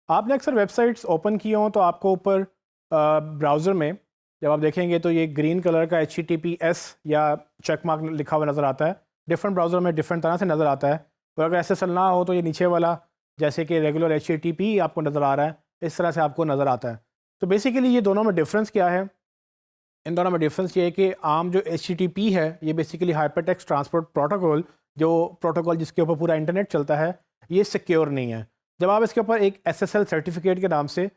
आपने अक्सर websites open किए हों तो आपको ऊपर ब्राउज़र में जब आप देखेंगे तो ये ग्रीन कलर का HTTPS या चेक मार्क लिखा हुआ नज़र आता है। डिफरेंट ब्राउज़र में डिफरेंट तरह से नज़र आता है। और अगर SSL ना हो तो ये नीचे वाला जैसे कि रेगुलर HTTP आपको नज़र आ रहा है, इस तरह से आपको नज़र आता है। तो बेसिकली ये दोनों में डिफरेंस क्या है? इन दोनों में डिफरेंस ये है कि आम जो HTTP है ये बेसिकली हाइपरटेक्स्ट ट्रांसपोर्ट प्रोटोकॉल, जो प्रोटोकॉल जिसके ऊपर पूरा इंटरनेट चलता है, ये सिक्योर नहीं है। जब आप इसके ऊपर एक SSL सर्टिफिकेट के नाम से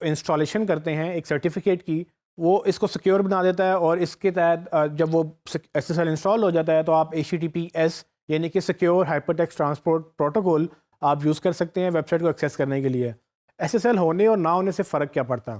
इंस्टॉलेशन करते हैं एक सर्टिफिकेट की, वो इसको सिक्योर बना देता है और इसके तहत जब वो SSL इंस्टॉल हो जाता है तो आप HTTPS यानी कि सिक्योर हाइपरटेक्स्ट ट्रांसपोर्ट प्रोटोकॉल आप यूज़ कर सकते हैं वेबसाइट को एक्सेस करने के लिए। SSL होने और ना होने से फ़र्क क्या पड़ता है?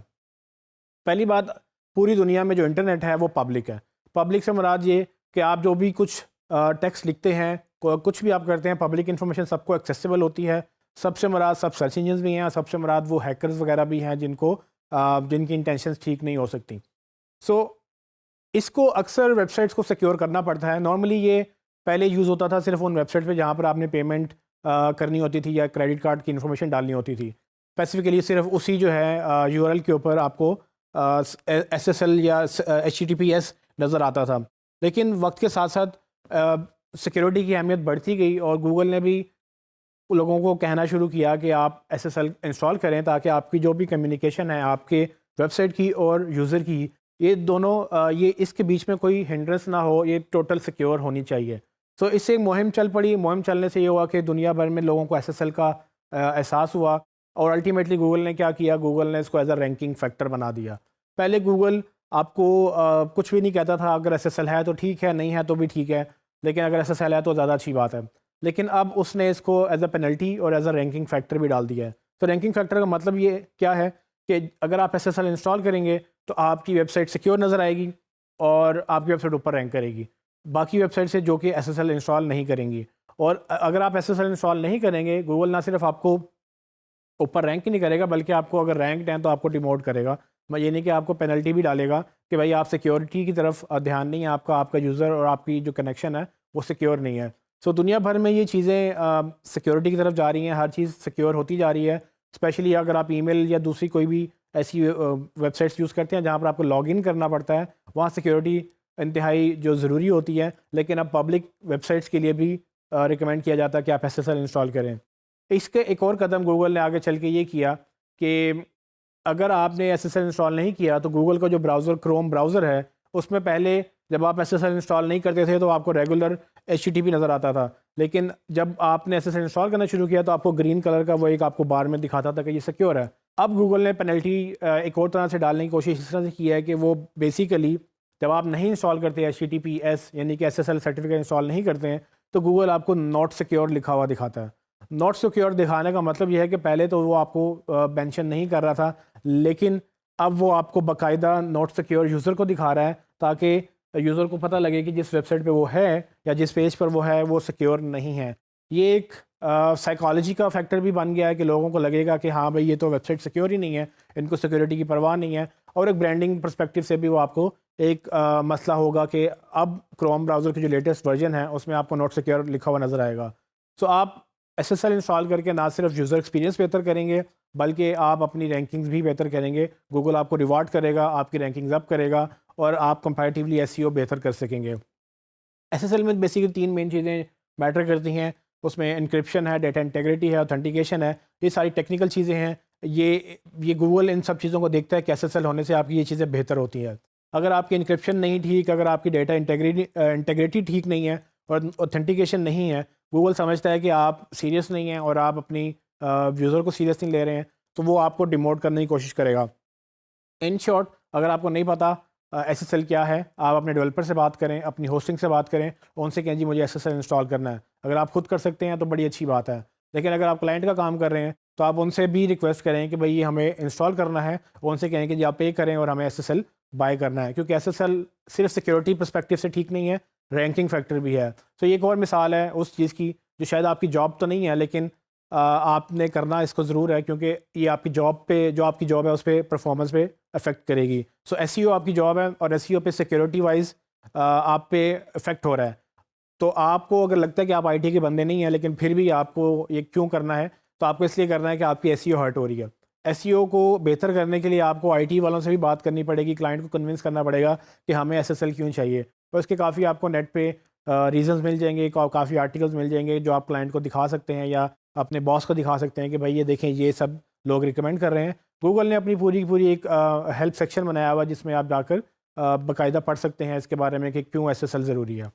पहली बात, पूरी दुनिया में जो इंटरनेट है वो पब्लिक है। पब्लिक से मुराद ये कि आप जो भी कुछ टेक्स्ट लिखते हैं, कुछ भी आप करते हैं, पब्लिक इन्फॉर्मेशन सबको एक्सेसिबल होती है। सबसे मुराद सब सर्च इंजन्स भी हैं, सबसे मुराद वो हैकर्स वगैरह भी हैं जिनकी इंटेंशंस ठीक नहीं हो सकती। सो इसको अक्सर वेबसाइट्स को सिक्योर करना पड़ता है। नॉर्मली ये पहले यूज़ होता था सिर्फ उन वेबसाइट पे जहाँ पर आपने पेमेंट करनी होती थी या क्रेडिट कार्ड की इन्फॉर्मेशन डालनी होती थी। स्पेसिफिकली सिर्फ उसी जो है यूआरएल के ऊपर आपको SSL या HTTPS नज़र आता था। लेकिन वक्त के साथ साथ सिक्योरिटी की अहमियत बढ़ती गई और गूगल ने भी लोगों को कहना शुरू किया कि आप SSL इंस्टॉल करें ताकि आपकी जो भी कम्युनिकेशन है आपके वेबसाइट की और यूज़र की, ये दोनों ये इसके बीच में कोई हिंड्रेंस ना हो, ये टोटल सिक्योर होनी चाहिए। सो इससे एक मुहिम चल पड़ी। मुहिम चलने से ये हुआ कि दुनिया भर में लोगों को SSL का एहसास हुआ और अल्टीमेटली गूगल ने क्या किया, गूगल ने इसको एज अ रैंकिंग फैक्टर बना दिया। पहले गूगल आपको कुछ भी नहीं कहता था, अगर SSL है तो ठीक है, नहीं है तो भी ठीक है, लेकिन अगर SSL है तो ज़्यादा अच्छी बात है। लेकिन अब उसने इसको एज अ पेनल्टी और एज अ रैंकिंग फैक्टर भी डाल दिया है। तो रैंकिंग फैक्टर का मतलब ये क्या है कि अगर आप SSL इंस्टॉल करेंगे तो आपकी वेबसाइट सिक्योर नज़र आएगी और आपकी वेबसाइट ऊपर रैंक करेगी बाकी वेबसाइट से जो कि SSL इंस्टॉल नहीं करेंगी। और अगर आप SSL इंस्टॉल नहीं करेंगे, गूगल ना सिर्फ आपको ऊपर रैंक ही नहीं करेगा बल्कि आपको अगर रैंक्ड हैं तो आपको डिमोट करेगा। मैं ये नहीं कि आपको पेनल्टी भी डालेगा कि भाई आप सिक्योरिटी की तरफ ध्यान नहीं है आपका, आपका यूज़र और आपकी जो कनेक्शन है वो सिक्योर नहीं है। सो दुनिया भर में ये चीज़ें सिक्योरिटी की तरफ जा रही हैं, हर चीज़ सिक्योर होती जा रही है। स्पेशली अगर आप ईमेल या दूसरी कोई भी ऐसी वेबसाइट्स यूज़ करते हैं जहाँ पर आपको लॉगिन करना पड़ता है, वहाँ सिक्योरिटी इंतहाई जो ज़रूरी होती है। लेकिन अब पब्लिक वेबसाइट्स के लिए भी रिकमेंड किया जाता है कि आप SSL इंस्टॉल करें। इसके एक और कदम गूगल ने आगे चल के ये किया कि अगर आपने SSL इंस्टॉल नहीं किया तो गूगल का जो ब्राउज़र क्रोम ब्राउज़र है उसमें पहले जब आप SSL इंस्टॉल नहीं करते थे तो आपको रेगुलर HTTP नज़र आता था। लेकिन जब आपने SSL इंस्टॉल करना शुरू किया तो आपको ग्रीन कलर का वो एक आपको बार में दिखाता था कि ये सिक्योर है। अब गूगल ने पेनल्टी एक और तरह से डालने की कोशिश इस तरह से की है कि वो बेसिकली जब आप नहीं इंस्टॉल करते HTTPS यानी कि SSL सर्टिफिकेट इंस्टॉल नहीं करते हैं तो गूगल आपको नॉट सिक्योर लिखा हुआ दिखाता है। नॉट सिक्योर दिखाने का मतलब यह है कि पहले तो वो आपको मेंशन नहीं कर रहा था, लेकिन अब वो आपको बाकायदा नॉट सिक्योर यूज़र को दिखा रहा है ताकि यूज़र को पता लगे कि जिस वेबसाइट पे वो है या जिस पेज पर वो है वो सिक्योर नहीं है। ये एक साइकोलॉजी का फैक्टर भी बन गया है कि लोगों को लगेगा कि हाँ भाई ये तो वेबसाइट सिक्योर ही नहीं है, इनको सिक्योरिटी की परवाह नहीं है। और एक ब्रांडिंग पर्सपेक्टिव से भी वो आपको एक मसला होगा कि अब क्रोम ब्राउज़र की जो लेटेस्ट वर्जन है उसमें आपको नॉट सिक्योर लिखा हुआ नज़र आएगा। सो आप SSL इंस्टॉल करके ना सिर्फ यूज़र एक्सपीरियंस बेहतर करेंगे बल्कि आप अपनी रैंकिंग्स भी बेहतर करेंगे। गूगल आपको रिवार्ड करेगा, आपकी रैंकिंग्स अप करेगा और आप कंपैरेटिवली SEO बेहतर कर सकेंगे। SSL में बेसिकली 3 मेन चीज़ें मैटर करती हैं। उसमें एन्क्रिप्शन है, डेटा इंटीग्रिटी है, ऑथेंटिकेशन है। ये सारी टेक्निकल चीज़ें हैं। ये गूगल इन सब चीज़ों को देखता है कि SSL होने से आपकी ये चीज़ें बेहतर होती हैं। अगर आपकी एन्क्रिप्शन नहीं ठीक, अगर आपकी डेटा इंटीग्रिटी ठीक नहीं है और ऑथेंटिकेशन नहीं है, गूगल समझता है कि आप सीरियस नहीं हैं और आप अपनी यूज़र को सीरियस नहीं ले रहे हैं, तो वो आपको डिमोट करने की कोशिश करेगा। इन शॉर्ट, अगर आपको नहीं पता SSL क्या है, आप अपने डेवलपर से बात करें, अपनी होस्टिंग से बात करें, उनसे कहें जी मुझे SSL इंस्टॉल करना है। अगर आप खुद कर सकते हैं तो बड़ी अच्छी बात है, लेकिन अगर आप क्लाइंट का काम कर रहे हैं तो आप उनसे भी रिक्वेस्ट करें कि भाई ये हमें इंस्टॉल करना है। उनसे कहें कि जी आप पे करें और हमें SSL बाय करना है, क्योंकि SSL सिर्फ सिक्योरिटी परस्पेक्टिव से ठीक नहीं है, रैंकिंग फैक्टर भी है। तो ये एक और मिसाल है उस चीज़ की जो शायद आपकी जॉब तो नहीं है, लेकिन आपने करना इसको ज़रूर है, क्योंकि ये आपकी जॉब पे जो आपकी जॉब है उस पर परफॉर्मेंस पे अफेक्ट करेगी। सो SEO आपकी जॉब है और SEO पे सिक्योरिटी वाइज आप पे इफेक्ट हो रहा है। तो आपको अगर लगता है कि आप IT के बंदे नहीं हैं लेकिन फिर भी आपको ये क्यों करना है, तो आपको इसलिए करना है कि आपकी एसईओ हर्ट हो रही है। एसईओ को बेहतर करने के लिए आपको आईटी वालों से भी बात करनी पड़ेगी, क्लाइंट को कन्विंस करना पड़ेगा कि हमें एसएसएल क्यों चाहिए। तो इसके काफ़ी आपको नेट पे रीजंस मिल जाएंगे, काफ़ी आर्टिकल्स मिल जाएंगे जो आप क्लाइंट को दिखा सकते हैं या अपने बॉस को दिखा सकते हैं कि भाई ये देखें ये सब लोग रिकमेंड कर रहे हैं। गूगल ने अपनी पूरी पूरी एक हेल्प सेक्शन बनाया हुआ जिसमें आप जाकर बाकायदा पढ़ सकते हैं इसके बारे में कि क्यों एसएसएल ज़रूरी है।